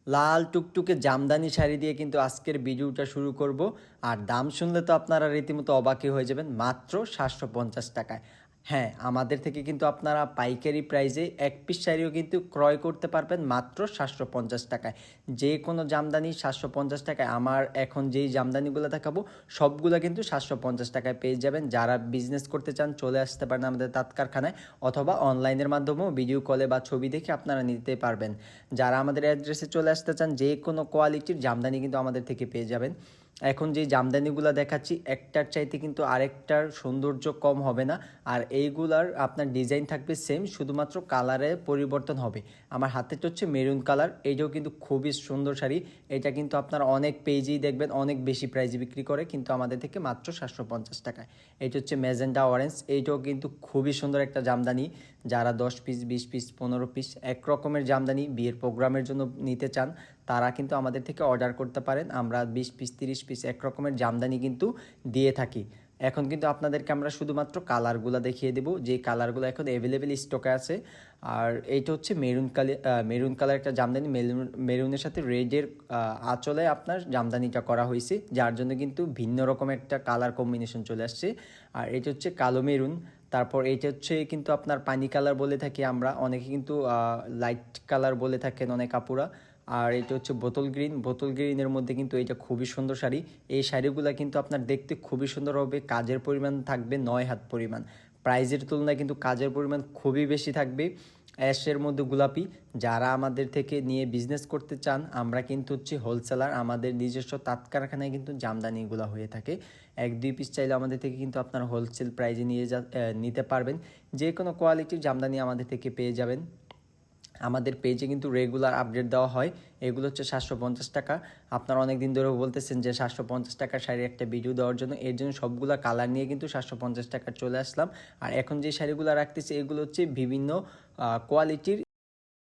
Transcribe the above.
লাল টুকটুকে জামদানি শাড়ি দিয়ে কিন্তু আজকের ভিডিওটা শুরু করব। আর দাম শুনলে তো আপনারা রীতিমতো অবাকই হয়ে যাবেন, মাত্র 750 টাকায়। হ্যাঁ, আমাদের থেকে কিন্তু আপনারা পাইকারি প্রাইসে এক পিস শাড়িও কিন্তু ক্রয় করতে পারবেন মাত্র 750 টাকায়। যে কোনো জামদানি 750 টাকায়। আমার এখন যেই জামদানিগুলো দেখাবো সবগুলো কিন্তু 750 টাকায় পেয়ে যাবেন। যারা বিজনেস করতে চান চলে আসতে পারেন আমাদের তাঁত কারখানায়, অথবা অনলাইনের মাধ্যমেও ভিডিও কলে বা ছবি দেখে আপনারা নিতে পারবেন। যারা আমাদের অ্যাড্রেসে চলে আসতে চান যে কোনো কোয়ালিটির জামদানি কিন্তু আমাদের থেকে পেয়ে যাবেন। এখন যে জামদানিগুলো দেখাচ্ছি একটার চাইতে কিন্তু আরেকটার সৌন্দর্য কম হবে না। আর এইগুলার আপনার ডিজাইন থাকবে সেম, শুধুমাত্র কালারে পরিবর্তন হবে। আমার হাতেটা হচ্ছে মেরুন কালার, এইটাও কিন্তু খুবই সুন্দর শাড়ি। এটা কিন্তু আপনারা অনেক পেজেই দেখবেন অনেক বেশি প্রাইজে বিক্রি করে, কিন্তু আমাদের থেকে মাত্র 750 টাকায়। এটা হচ্ছে ম্যাজেন্ডা অরেঞ্জ, এইটাও কিন্তু খুবই সুন্দর একটা জামদানি। যারা 10 পিস 20 পিস 15 পিস এক রকমের জামদানি বিয়ের প্রোগ্রামের জন্য নিতে চান তারা কিন্তু আমাদের থেকে অর্ডার করতে পারেন। আমরা 20 পিস 30 পিস এক রকমের জামদানি কিন্তু দিয়ে থাকি। এখন কিন্তু আপনাদেরকে আমরা শুধুমাত্র কালারগুলো দেখিয়ে দেবো, যে কালারগুলো এখন অ্যাভেলেবেল স্টকে আছে। আর এইটা হচ্ছে মেরুন কালার একটা জামদানি, মেরুনের সাথে রেডের আঁচলে আপনার জামদানিটা করা হয়েছে, যার জন্য কিন্তু ভিন্ন রকম একটা কালার কম্বিনেশন চলে আসছে। আর এটা হচ্ছে কালো মেরুন। তারপর এইটা হচ্ছে কিন্তু আপনার পানি কালার বলে থাকি আমরা, অনেকে কিন্তু লাইট কালার বলে থাকেন অনেক আপুরা। আর এটা হচ্ছে বোতল গ্রিনের মধ্যে কিন্তু এটা খুবই সুন্দর শাড়ি। এই শাড়িগুলো কিন্তু আপনার দেখতে খুবই সুন্দর হবে, কাজের পরিমাণ থাকবে 9 হাত পরিমাণ। প্রাইজের তুলনায় কিন্তু কাজের পরিমাণ খুবই বেশি থাকবে। অ্যাশের মধ্যে গোলাপি। যারা আমাদের থেকে নিয়ে বিজনেস করতে চান, আমরা কিন্তু হচ্ছে হোলসেলার, আমাদের নিজস্ব তাঁত কারখানায় কিন্তু জামদানিগুলো হয়ে থাকে। 1-2 পিস চাইলে আমাদের থেকে কিন্তু আপনারা হোলসেল প্রাইজে নিতে পারবেন। যে কোনো কোয়ালিটির জামদানি আমাদের থেকে পেয়ে যাবেন। আমাদের পেজে কিন্তু রেগুলার আপডেট দেওয়া হয়। এগুলো হচ্ছে 750 টাকা। আপনারা অনেক দিন ধরেও বলতেছেন যে 750 টাকার শাড়ির একটা ভিডিও দেওয়ার জন্য, এর জন্য সবগুলা কালার নিয়ে কিন্তু 750 টাকার চলে আসলাম। আর এখন যে শাড়িগুলো রাখতেছি এগুলো হচ্ছে বিভিন্ন কোয়ালিটির